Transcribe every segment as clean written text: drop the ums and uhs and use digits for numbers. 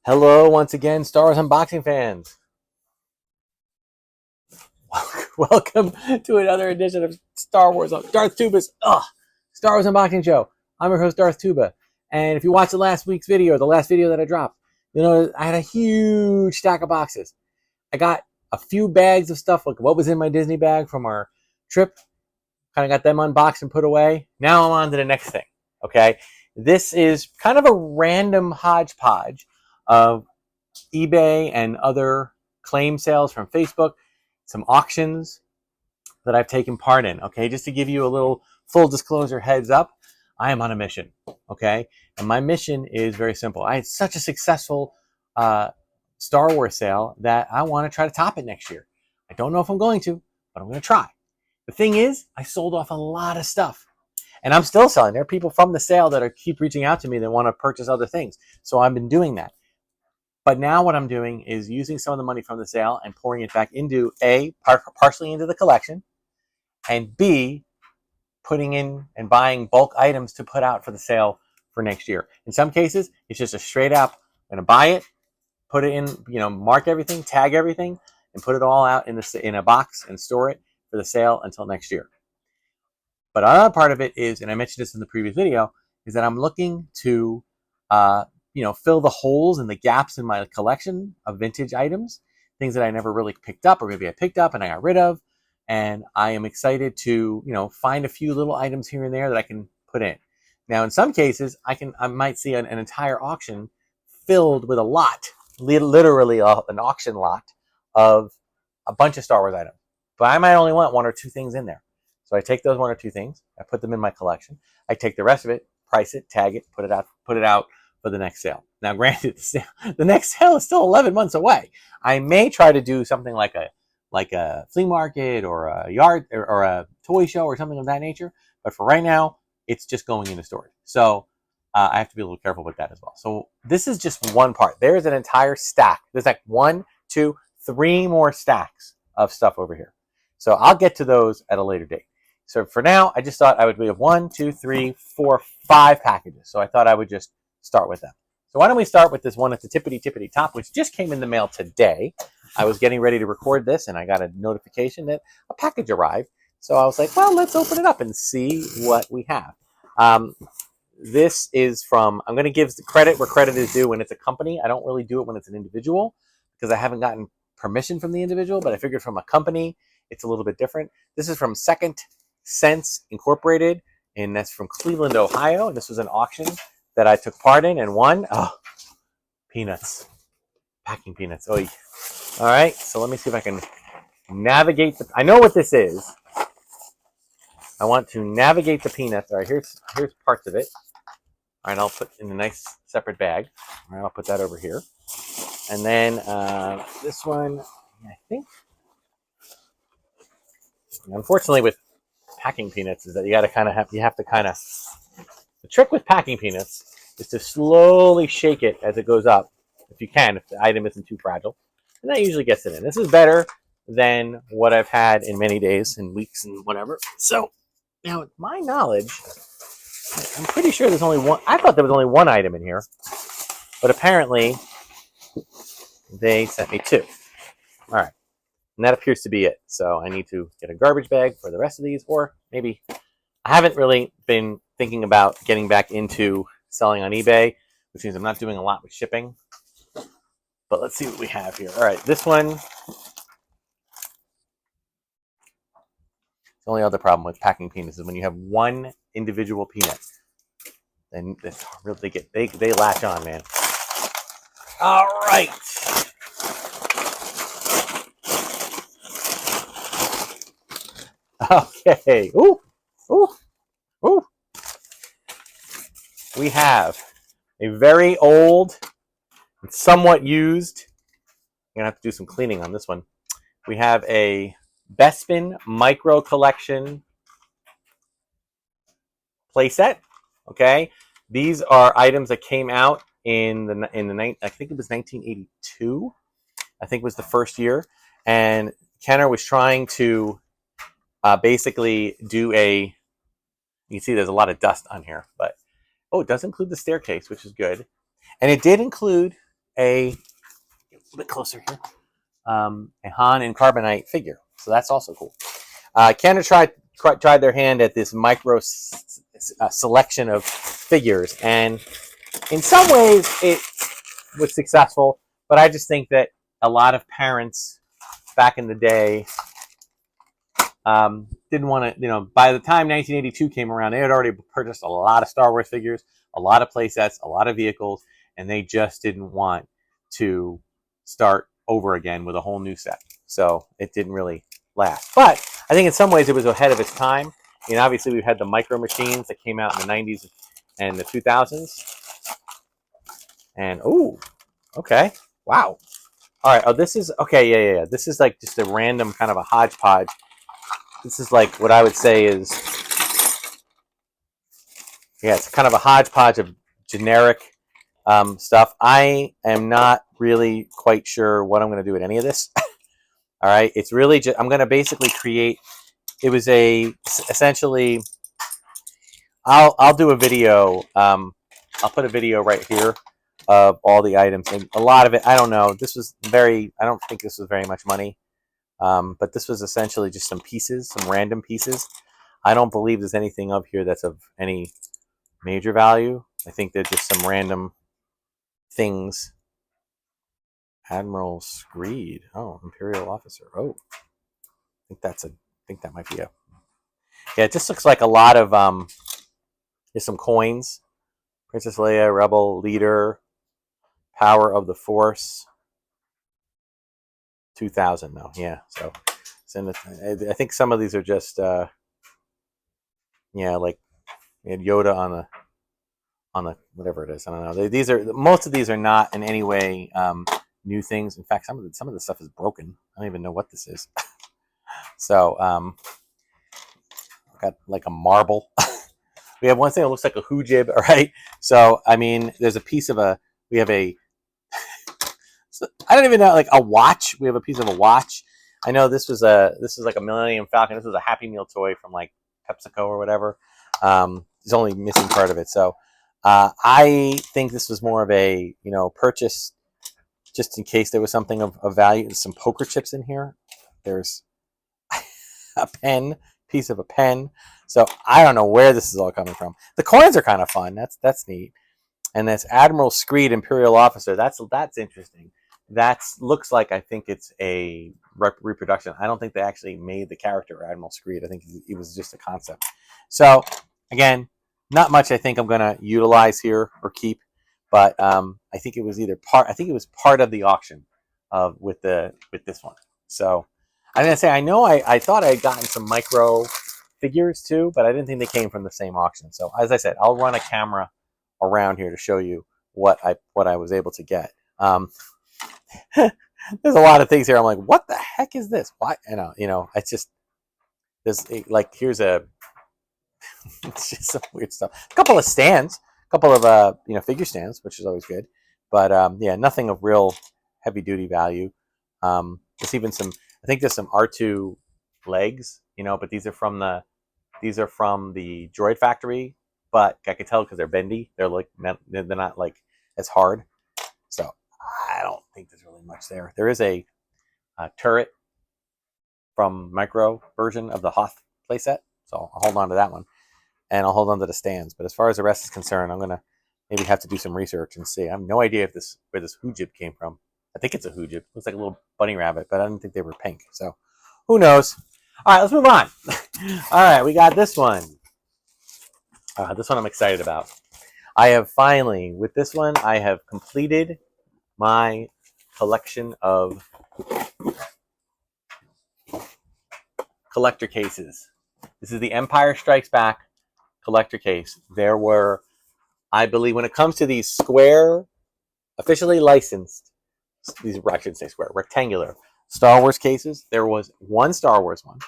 Hello, once again, Star Wars unboxing fans. Welcome to another edition of Star Wars Darth Tuba's Star Wars unboxing show. I'm your host, Darth Tuba, and if you watched the last week's video, the last video that I dropped, you know I had a huge stack of boxes. I got a few bags of stuff, like what was in my Disney bag from our trip. Kind of got them unboxed and put away. Now I'm on to the next thing. Okay, this is kind of a random hodgepodge of eBay and other claim sales from Facebook, some auctions that I've taken part in. Okay, just to give you a little full disclosure heads up, I am on a mission. Okay, and my mission is very simple. I had such a successful Star Wars sale that I want to try to top it next year. I don't know if I'm going to, but I'm going to try. The thing is, I sold off a lot of stuff. And I'm still selling. There are people from the sale that keep reaching out to me that want to purchase other things. So I've been doing that. But now what I'm doing is using some of the money from the sale and pouring it back into partially into the collection, and B, putting in and buying bulk items to put out for the sale for next year. In some cases, it's just a straight up, I'm going to buy it, put it in, mark everything, tag everything, and put it all out in a box and store it for the sale until next year. But another part of it is, and I mentioned this in the previous video, is that I'm looking to fill the holes and the gaps in my collection of vintage items, things that I never really picked up, or maybe I picked up and I got rid of. And I am excited to, find a few little items here and there that I can put in. Now, in some cases, I might see an entire auction filled with a lot, literally an auction lot of a bunch of Star Wars items. But I might only want one or two things in there. So I take those one or two things, I put them in my collection. I take the rest of it, price it, tag it, put it out for the next sale. Now, granted, the next sale is still 11 months away. I may try to do something like a flea market or a yard or a toy show or something of that nature. But for right now, it's just going into storage. So I have to be a little careful with that as well. So this is just one part. There's an entire stack. There's like 1, 2, 3 more stacks of stuff over here. So I'll get to those at a later date. So for now, I just thought I would have 1, 2, 3, 4, 5 packages. So I thought I would just start with them. So why don't we start with this one at the tippity top, which just came in the mail today. I was getting ready to record this, and I got a notification that a package arrived. So I was like, well, let's open it up and see what we have. This is from, I'm going to give the credit where credit is due when it's a company. I don't really do it when it's an individual because I haven't gotten permission from the individual, but I figured from a company, it's a little bit different. This is from Second Sense Incorporated, and that's from Cleveland, Ohio. And this was an auction that I took part in and won. Oh, peanuts. Packing peanuts. Oy. All right, so let me see if I can navigate. I know what this is. I want to navigate the peanuts. All right, here's parts of it. All right, I'll put in a nice separate bag. All right, I'll put that over here. And then this one, I think. Unfortunately, with packing peanuts is that you have to kind of. The trick with packing peanuts is to slowly shake it as it goes up, if you can, if the item isn't too fragile. And that usually gets it in. This is better than what I've had in many days and weeks and whatever. So, now, with my knowledge, I'm pretty sure there's only one. I thought there was only one item in here. But apparently, they sent me 2. All right. And that appears to be it. So I need to get a garbage bag for the rest of these, or maybe I haven't really been thinking about getting back into selling on eBay, which means I'm not doing a lot with shipping. But let's see what we have here. All right, this one. The only other problem with packing peanuts is when you have one individual peanut, then it's really they latch on, man. All right. Okay. Ooh. We have a very old and somewhat used. I'm gonna have to do some cleaning on this one. We have a Bespin Micro Collection playset. Okay, these are items that came out in the I think it was 1982. I think was the first year, and Kenner was trying to basically do a. You can see there's a lot of dust on here, but it does include the staircase, which is good, and it did include a little bit closer here, a Han in carbonite figure. So that's also cool. Canada tried their hand at this micro selection of figures, and in some ways it was successful. But I just think that a lot of parents back in the day didn't want to, by the time 1982 came around, they had already purchased a lot of Star Wars figures, a lot of play sets, a lot of vehicles, and they just didn't want to start over again with a whole new set. So it didn't really last. But I think in some ways it was ahead of its time. Obviously we've had the micro machines that came out in the 90s and the 2000s. And, oh, okay. Wow. All right. Oh, this is, okay, yeah. This is like just a random kind of a hodgepodge. This is like what I would say is, it's kind of a hodgepodge of generic stuff. I am not really quite sure what I'm going to do with any of this. All right. It's really just, I'm going to basically create, it was essentially, I'll do a video. I'll put a video right here of all the items, and a lot of it, I don't know. I don't think this was very much money. But this was essentially just some pieces, some random pieces. I don't believe there's anything up here that's of any major value. I think they're just some random things. Admiral Screed. Oh, Imperial Officer. Oh, I think that might be a. Yeah, it just looks like a lot of there's some coins. Princess Leia, Rebel Leader, Power of the Force. 2000 though, yeah. So I think some of these are just like Yoda on the whatever it is. I don't know. Most of these are not in any way new things. In fact, some of the stuff is broken. I don't even know what this is. So got like a marble. We have one thing that looks like a hoojib. All right. So I mean, there's a piece of we have a. I don't even know, like a watch. We have a piece of a watch. I know this was like a Millennium Falcon. This was a Happy Meal toy from like PepsiCo or whatever. It's only missing part of it. So I think this was more of a purchase just in case there was something of value. There's some poker chips in here. There's a piece of a pen. So I don't know where this is all coming from. The coins are kind of fun. That's neat. And that's Admiral Screed, Imperial Officer. That's interesting. That looks like, I think it's a reproduction. I don't think they actually made the character Admiral Screed. I think it was just a concept. So again, not much I think I'm going to utilize here or keep, but I think it was part of the auction with this one. So I'm going to say, I thought I had gotten some micro figures too, but I didn't think they came from the same auction. So as I said, I'll run a camera around here to show you what I was able to get. There's a lot of things here. I'm like, what the heck is this? Why? It's just here's it's just some weird stuff. A couple of stands, a couple of figure stands, which is always good. But nothing of real heavy duty value. There's even I think there's some R2 legs, but these are from the Droid Factory. But I could tell because they're bendy. They're not like as hard. So I don't think there's really much there. There is a turret from micro version of the Hoth playset. So I'll hold on to that one. And I'll hold on to the stands. But as far as the rest is concerned, I'm going to maybe have to do some research and see. I have no idea where this hoojib came from. I think it's a hoojib. Looks like a little bunny rabbit, but I didn't think they were pink. So who knows? All right, let's move on. All right, we got this one. This one I'm excited about. I have finally, with this one, I have completed my collection of collector cases. This is the Empire Strikes Back collector case. There were, I believe, when it comes to these square, officially licensed, these, I shouldn't say square, rectangular Star Wars cases, there was one Star Wars one.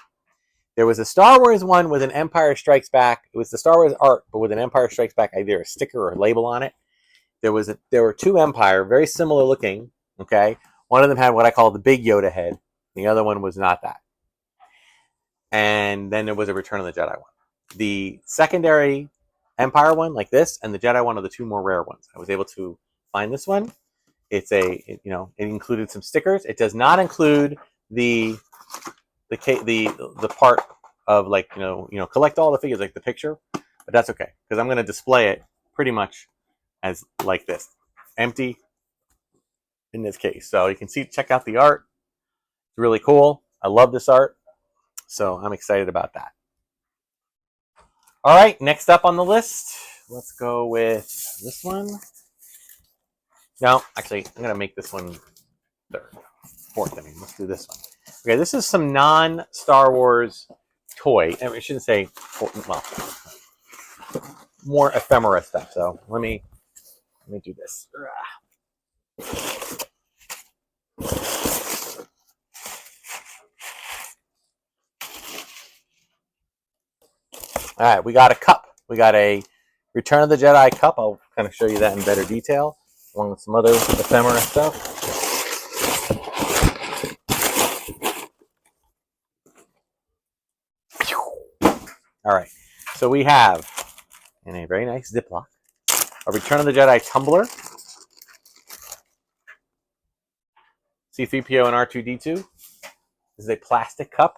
There was a Star Wars one with an Empire Strikes Back. It was the Star Wars art, but with an Empire Strikes Back, either a sticker or a label on it. There were two Empire, very similar looking. Okay, one of them had what I call the big Yoda head. The other one was not that. And then there was a Return of the Jedi one. The secondary Empire one, like this, and the Jedi one are the two more rare ones. I was able to find this one, It's it included some stickers. It does not include the part of like collect all the figures, like the picture, but that's okay because I'm going to display it pretty much as like this, empty in this case. So you can see, check out the art. It's really cool. I love this art, so I'm excited about that. All right, next up on the list, let's go with this one. No, actually, I'm going to make this one third, fourth. I mean, let's do this one. Okay, this is some non-Star Wars toy. I shouldn't say, well, more ephemera stuff. So let me do this. All right, we got a cup. We got a Return of the Jedi cup. I'll kind of show you that in better detail, along with some other ephemera stuff. All right, so we have, in a very nice Ziploc, a Return of the Jedi tumbler, C-3PO and R2-D2. This is a plastic cup.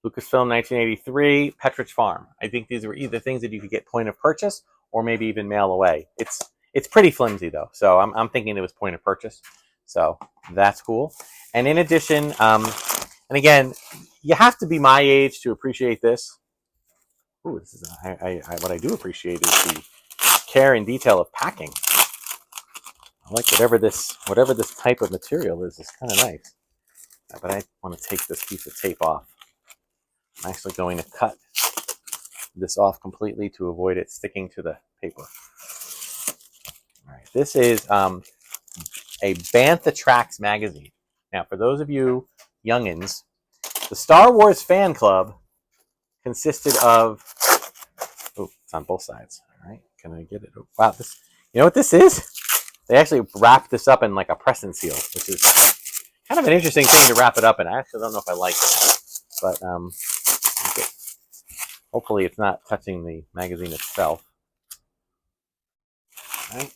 Lucasfilm 1983, Petridge Farm. I think these were either things that you could get point of purchase or maybe even mail away. It's pretty flimsy though, so I'm thinking it was point of purchase. So that's cool. And in addition, and again, you have to be my age to appreciate this. Ooh, this is what I do appreciate is the care and detail of packing. I like whatever this type of material is kind of nice. But I want to take this piece of tape off. I'm actually going to cut this off completely to avoid it sticking to the paper. All right, this is a Bantha Tracks magazine. Now, for those of you youngins, the Star Wars fan club consisted of. Oh, it's on both sides. All right, can I get it? Oh, wow, this. You know what this is? They actually wrapped this up in like a press and seal, which is kind of an interesting thing to wrap it up in. I actually don't know if I like it, but hopefully it's not touching the magazine itself. Right.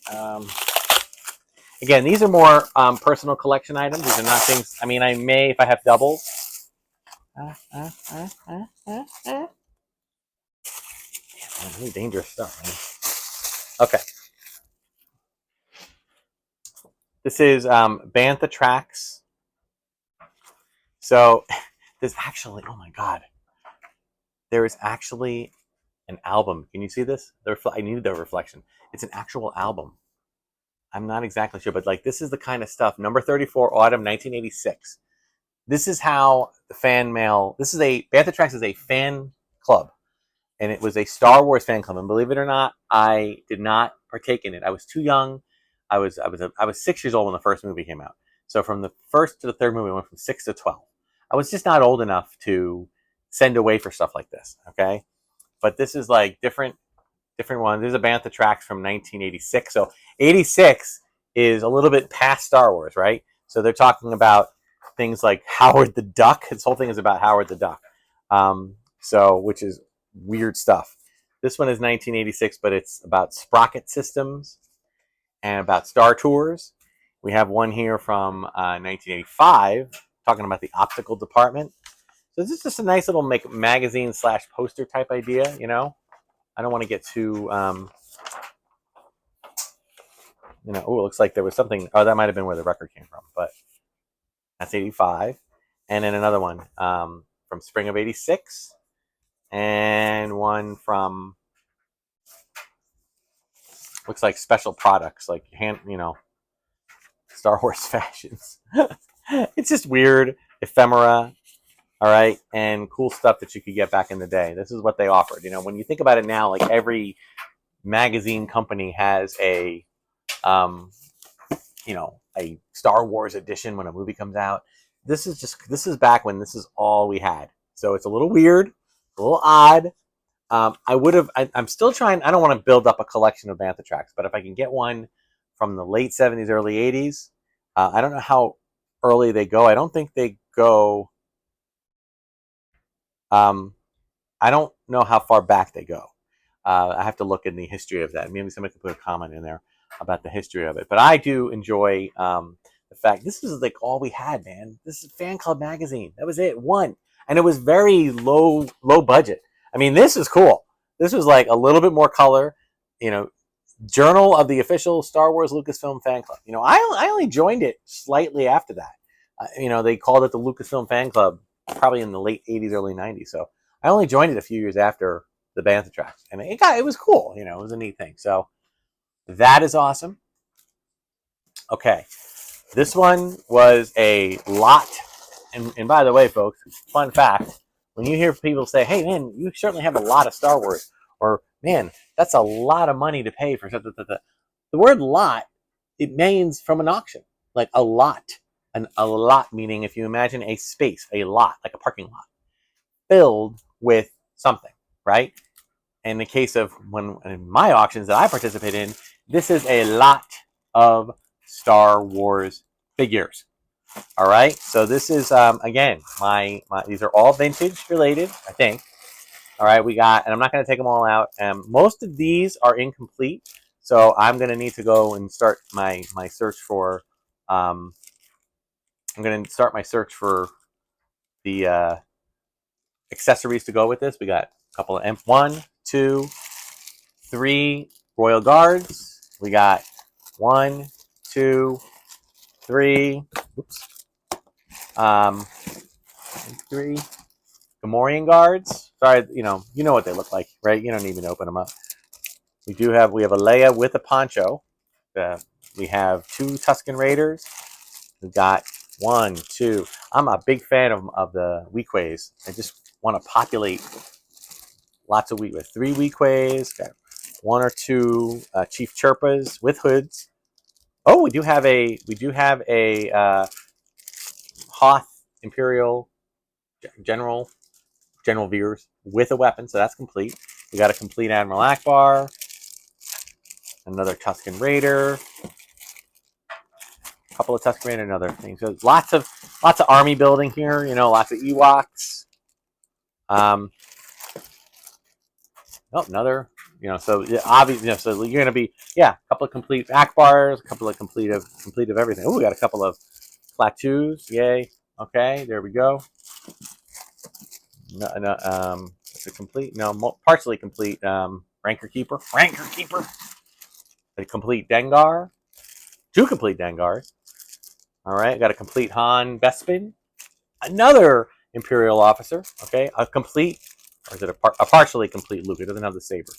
Again, these are more personal collection items. These are not things. I mean, I may if I have doubles. Yeah, really dangerous stuff, man. Okay. This is Bantha Tracks. So there's actually, oh my God, there is actually an album. Can you see this? I needed the reflection. It's an actual album. I'm not exactly sure, but like this is the kind of stuff. Number 34, autumn 1986. This is how the fan mail. This is Bantha Tracks is a fan club, and it was a Star Wars fan club. And believe it or not, I did not partake in it. I was too young. I was 6 years old when the first movie came out. So from the first to the third movie, I went from 6 to 12. I was just not old enough to send away for stuff like this. Okay, but this is like different one. There's a Bantha Tracks from 1986. So 86 is a little bit past Star Wars, right? So they're talking about things like Howard the Duck. This whole thing is about Howard the Duck. Which is weird stuff. This one is 1986, but it's about sprocket systems and about Star Tours. We have one here from 1985 talking about the optical department. So this is just a nice little magazine / poster type idea, you know. I don't want to get too, oh, it looks like there was something. Oh, that might have been where the record came from, but that's 85. And then another one from spring of 86. And one from, looks like special products, like Star Wars fashions. It's just weird, ephemera, all right, and cool stuff that you could get back in the day. This is what they offered. When you think about it now, like every magazine company has a Star Wars edition when a movie comes out. This is back when this is all we had. So it's a little weird, a little odd. I'm still trying. I don't want to build up a collection of Bantha Tracks, but if I can get one from the late 70s, early 80s, I don't know how early they go. I don't think they go. I don't know how far back they go. I have to look in the history of that. Maybe somebody could put a comment in there. about the history of it. But I do enjoy the fact this is like all we had, man. This is Fan Club magazine. That was it, one, and it was very low budget. I mean, this is cool. This was like a little bit more color, you know. Journal of the official Star Wars Lucasfilm fan club. You know, I only joined it slightly after that. You know, they called it the Lucasfilm fan club probably in the late 80s, early 90s. So I only joined it a few years after the Bantha tracks, and it was cool. You know, it was a neat thing. So that is awesome. Okay, this one was a lot. And by the way, folks, fun fact: when you hear people say, "Hey, man, you certainly have a lot of Star Wars," or "Man, that's a lot of money to pay for something," the word "lot" it means from an auction, like a lot. A lot meaning, if you imagine a space, a lot, like a parking lot, filled with something, right? In the case of in my auctions that I participate in, this is a lot of Star Wars figures. All right, so this is again these are all vintage related, I think. All right, we got, and I'm not going to take them all out. Most of these are incomplete, so I'm going to need to go and start my search for. I'm going to start my search for the accessories to go with this. We got a couple of M1, 2, 3 Royal Guards. We got 1, 2, 3. Oops. 3 Gamorrean Guards. Sorry, you know what they look like, right? You don't even open them up. We have a Leia with a poncho. We have 2 Tusken Raiders. We've got 1, 2. I'm a big fan of the Weequays. I just want to populate lots of wheat with 3 Weequays. Got 1 or 2 Chief Chirpas with hoods. Oh, we do have a Hoth Imperial General Veers with a weapon, so that's complete. We got a complete Admiral Akbar, another Tusken Raider, a couple of Tusken Raider, another thing. So lots of army building here. You know, lots of Ewoks. Another. You know, so obviously, you know, so you're gonna be a couple of complete Akbars, a couple of complete of everything. Oh, we got a couple of Plateaus. Yay. Okay, there we go. It's a complete, partially complete Ranker Keeper. A complete Dengar. 2 complete Dengars. All right, got a complete Han Bespin. Another Imperial officer. Okay, a complete, or is it a partially complete Luke? It doesn't have the saber.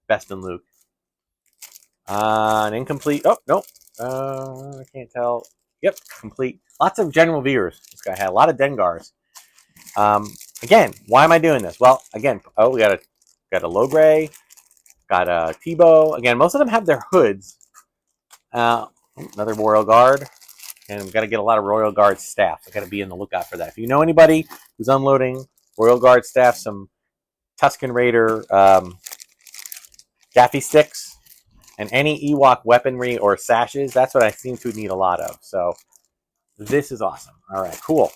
Bespin Luke. An incomplete. Oh no, I can't tell. Yep, complete. Lots of General Veers. This guy had a lot of Dengars. Again, why am I doing this? Well, again, we got a Logray, got a Tebow. Again, most of them have their hoods. Another Royal Guard, and we've got to get a lot of Royal Guard staff. I got to be in the lookout for that. If you know anybody who's unloading Royal Guard staff, some Tusken Raider gaffy sticks, and any Ewok weaponry or sashes, that's what I seem to need a lot of. So this is awesome. All right, cool.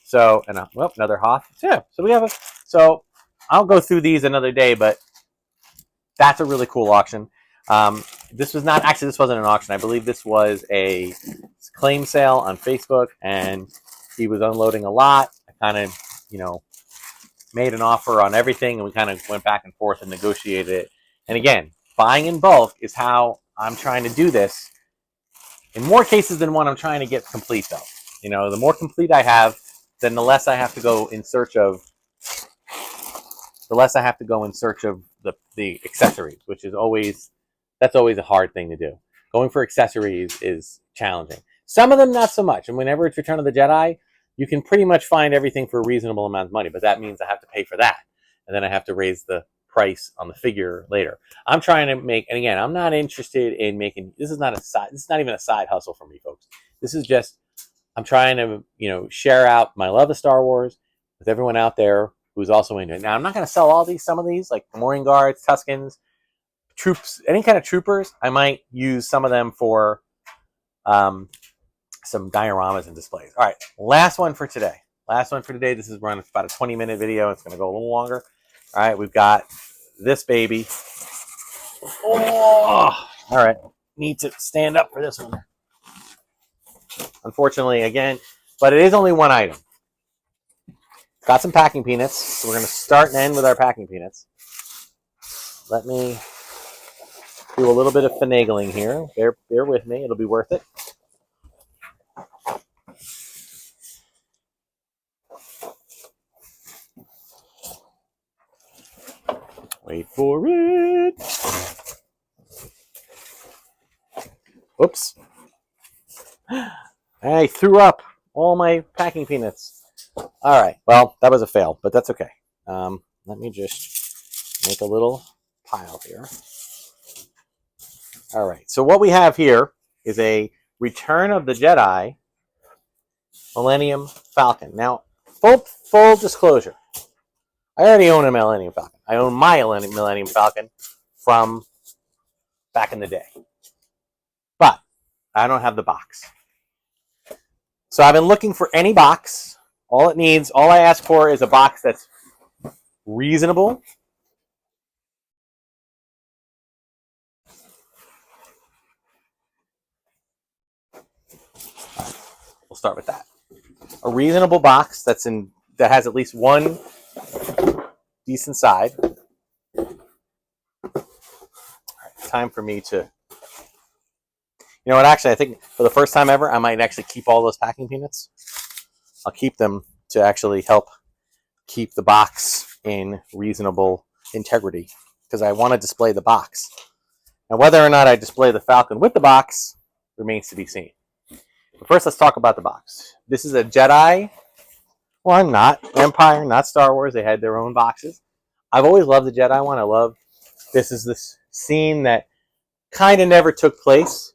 So, and another Hoth. Yeah, so we have so I'll go through these another day, but that's a really cool auction. This wasn't an auction. I believe this was a claim sale on Facebook, and he was unloading a lot. I kind of, made an offer on everything, and we kind of went back and forth and negotiated it. And again, buying in bulk is how I'm trying to do this. In more cases than one, I'm trying to get complete, though. The more complete I have, then the less I have to go in search of. The accessories, which is always a hard thing to do. Going for accessories is challenging. Some of them not so much. And whenever it's Return of the Jedi, you can pretty much find everything for a reasonable amount of money, but that means I have to pay for that. And then I have to raise the price on the figure later. I'm trying to make, and again, I'm not interested in making, this is not even a side hustle for me, folks. This is just, I'm trying to, share out my love of Star Wars with everyone out there who's also into it. Now, I'm not going to sell some of these, like Gamorrean Guards, Tuskens, troops, any kind of troopers. I might use some of them for some dioramas and displays. All right, last one for today. This is about a 20-minute video. It's going to go a little longer. All right, we've got this baby. Oh, all right. need to stand up for this one. Unfortunately, again, but it is only one item. Got some packing peanuts. So we're going to start and end with our packing peanuts. Let me do a little bit of finagling here. Bear with me. It'll be worth it. Wait for it. Oops. I threw up all my packing peanuts. All right. Well, that was a fail, but that's okay. Let me just make a little pile here. All right. So what we have here is a Return of the Jedi Millennium Falcon. Now, full disclosure, I already own a Millennium Falcon. I own my Millennium Falcon from back in the day. But I don't have the box. So I've been looking for any box. All I ask for is a box that's reasonable. We'll start with that. A reasonable box that has at least one decent side. All right, time for me to... You know what, actually, I think for the first time ever, I might actually keep all those packing peanuts. I'll keep them to actually help keep the box in reasonable integrity because I want to display the box. Now, whether or not I display the Falcon with the box remains to be seen. But first, let's talk about the box. This is a Jedi, well, not Empire, not Star Wars. They had their own boxes. I've always loved the Jedi one. This is this scene that kind of never took place.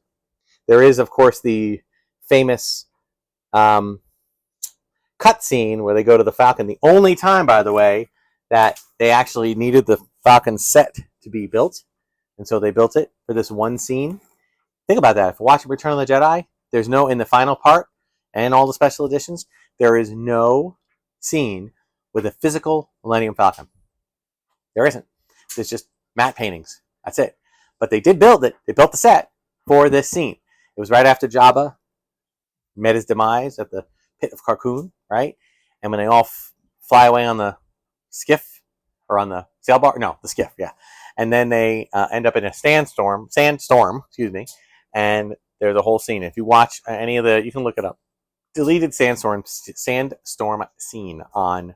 There is, of course, the famous cut scene where they go to the Falcon. The only time, by the way, that they actually needed the Falcon set to be built. And so they built it for this one scene. Think about that. If you're watching Return of the Jedi, there's no, in the final part and all the special editions, there is no scene with a physical Millennium Falcon. There isn't. There's just matte paintings. That's it. But they did build it. They built the set for this scene. It was right after Jabba met his demise at the pit of Carkoon, right? And when they all fly away on the skiff, or on the sailbar, no, the skiff, yeah. And then they end up in a sandstorm, excuse me, and there's a whole scene. If you watch any of the, you can look it up, deleted sandstorm scene on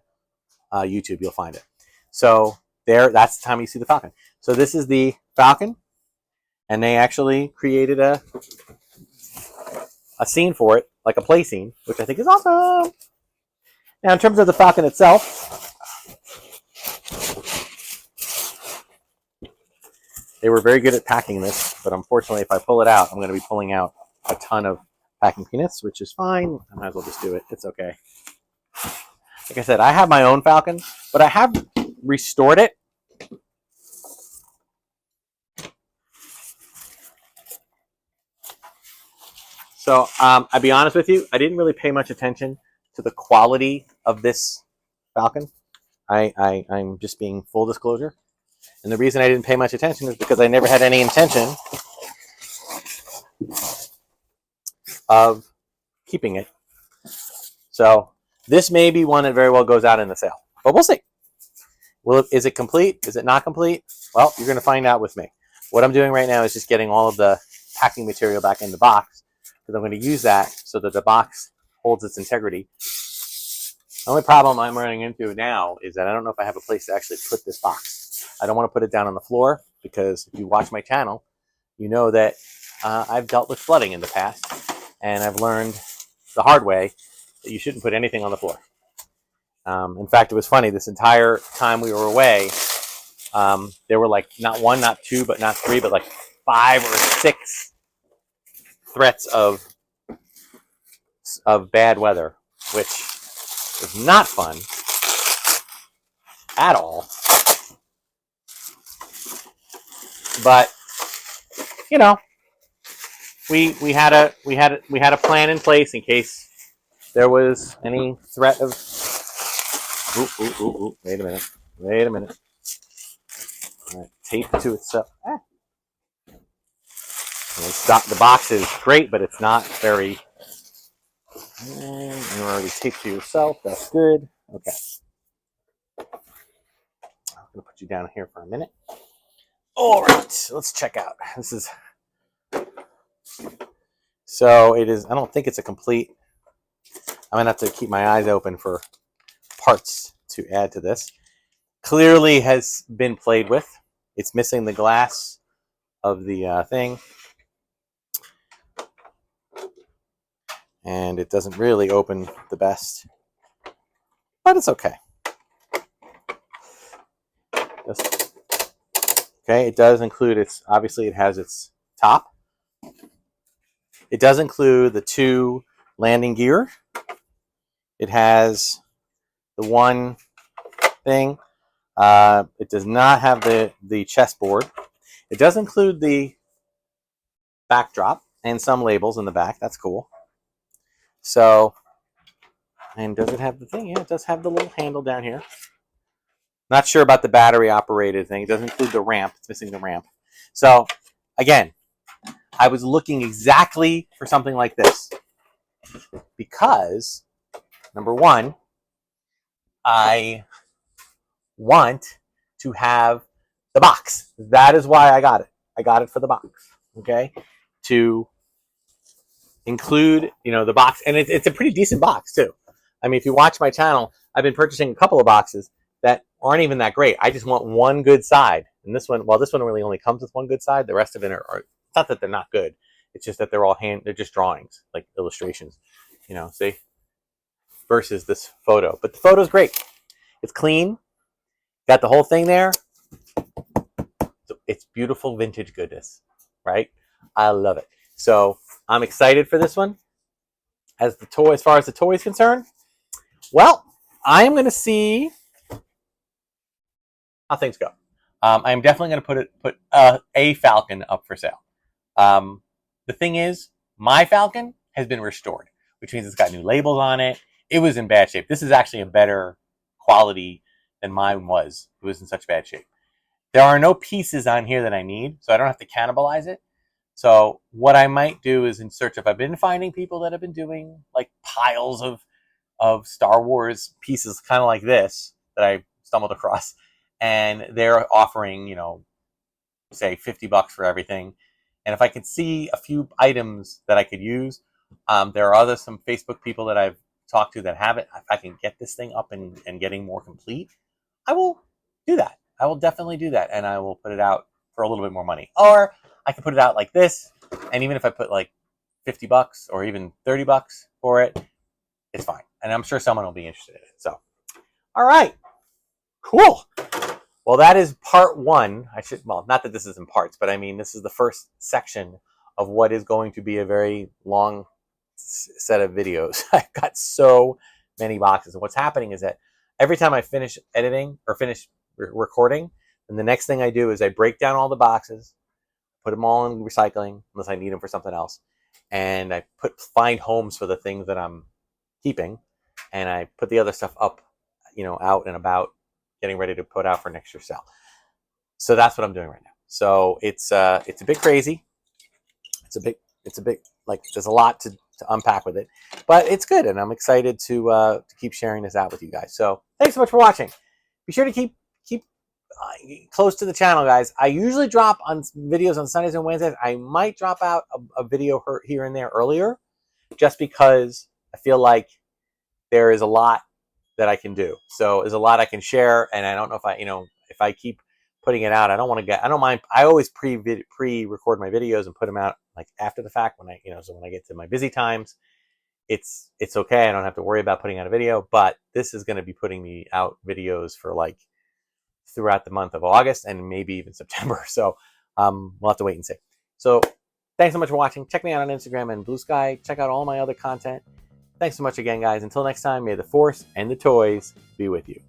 YouTube, you'll find it. So that's the time you see the Falcon. So this is the Falcon, and they actually created a scene for it, like a play scene, which I think is awesome. Now, in terms of the Falcon itself, they were very good at packing this, but unfortunately, if I pull it out, I'm going to be pulling out a ton of packing peanuts, which is fine. I might as well just do it. It's okay. Like I said, I have my own Falcon, but I have restored it. So I'll be honest with you, I didn't really pay much attention to the quality of this Falcon. I'm just being full disclosure. And the reason I didn't pay much attention is because I never had any intention of keeping it. So this may be one that very well goes out in the sale. But we'll see. Is it complete? Is it not complete? Well, you're going to find out with me. What I'm doing right now is just getting all of the packing material back in the box, because I'm going to use that so that the box holds its integrity. The only problem I'm running into now is that I don't know if I have a place to actually put this box. I don't want to put it down on the floor, because if you watch my channel, you know that I've dealt with flooding in the past, and I've learned the hard way that you shouldn't put anything on the floor. In fact, it was funny. This entire time we were away, there were like not one, not two, but not three, but like 5 or 6 threats of bad weather, which was not fun at all. But you know, we had a plan in place in case there was any threat of. Wait a minute. All right, tape to itself. The box is great, but it's not very. And you're already taped to yourself. That's good. Okay. I'm gonna put you down here for a minute. All right, let's check out. This is. So it is. I don't think it's a complete. I'm gonna have to keep my eyes open for parts to add to this. Clearly has been played with. It's missing the glass of the thing, and it doesn't really open the best, but it's okay. Okay, it does include its. Obviously, it has its top. It does include the 2 landing gear. It has the one thing. It does not have the chessboard. It does include the backdrop and some labels in the back. That's cool. So, and does it have the thing? Yeah, it does have the little handle down here. Not sure about the battery operated thing. It doesn't include the ramp. It's missing the ramp. So, again, I was looking exactly for something like this because, number one, I want to have the box. That is why I got it. I got it for the box, okay? To include, the box. And it's a pretty decent box, too. I mean, if you watch my channel, I've been purchasing a couple of boxes that aren't even that great. I just want one good side. And this one, well, this one really only comes with one good side. The rest of it are it's not that they're not good. It's just that they're just drawings, like illustrations, see? Versus this photo. But the photo's great. It's clean. Got the whole thing there. It's beautiful vintage goodness, right? I love it. So I'm excited for this one. As far as the toy is concerned, well, I am going to see how things go. I'm definitely going to put a Falcon up for sale. The thing is, my Falcon has been restored, which means it's got new labels on it. It was in bad shape. This is actually a better quality than mine was. It was in such bad shape. There are no pieces on here that I need, so I don't have to cannibalize it. So what I might do is in search of, I've been finding people that have been doing like piles of Star Wars pieces kind of like this that I stumbled across. And they're offering, say $50 for everything. And if I could see a few items that I could use, there are some Facebook people that I've talked to that have it. If I can get this thing up and getting more complete, I will do that. I will definitely do that. And I will put it out for a little bit more money. Or I can put it out like this. And even if I put like $50 or even $30 for it, it's fine. And I'm sure someone will be interested in it. So, all right. Cool. Well, that is part 1. Not that this is in parts, but I mean, this is the first section of what is going to be a very long set of videos. I've got so many boxes. And what's happening is that every time I finish editing or finish recording, then the next thing I do is I break down all the boxes, put them all in recycling, unless I need them for something else. And I find homes for the things that I'm keeping. And I put the other stuff up, out and about, getting ready to put out for next year's sale. So that's what I'm doing right now. So it's a bit crazy. It's a bit like there's a lot to unpack with it, but it's good, and I'm excited to keep sharing this out with you guys. So thanks so much for watching. Be sure to keep close to the channel, guys. I usually drop on videos on Sundays and Wednesdays. I might drop out a video here and there earlier, just because I feel like there is a lot that I can do. So there's a lot I can share, and I don't know if I keep putting it out, I don't mind. I always pre-record my videos and put them out like after the fact when so when I get to my busy times, it's okay. I don't have to worry about putting out a video, but this is going to be putting me out videos for like throughout the month of August and maybe even September. So we'll have to wait and see. So thanks so much for watching. Check me out on Instagram and Bluesky. Check out all my other content. Thanks so much again, guys. Until next time, may the Force and the toys be with you.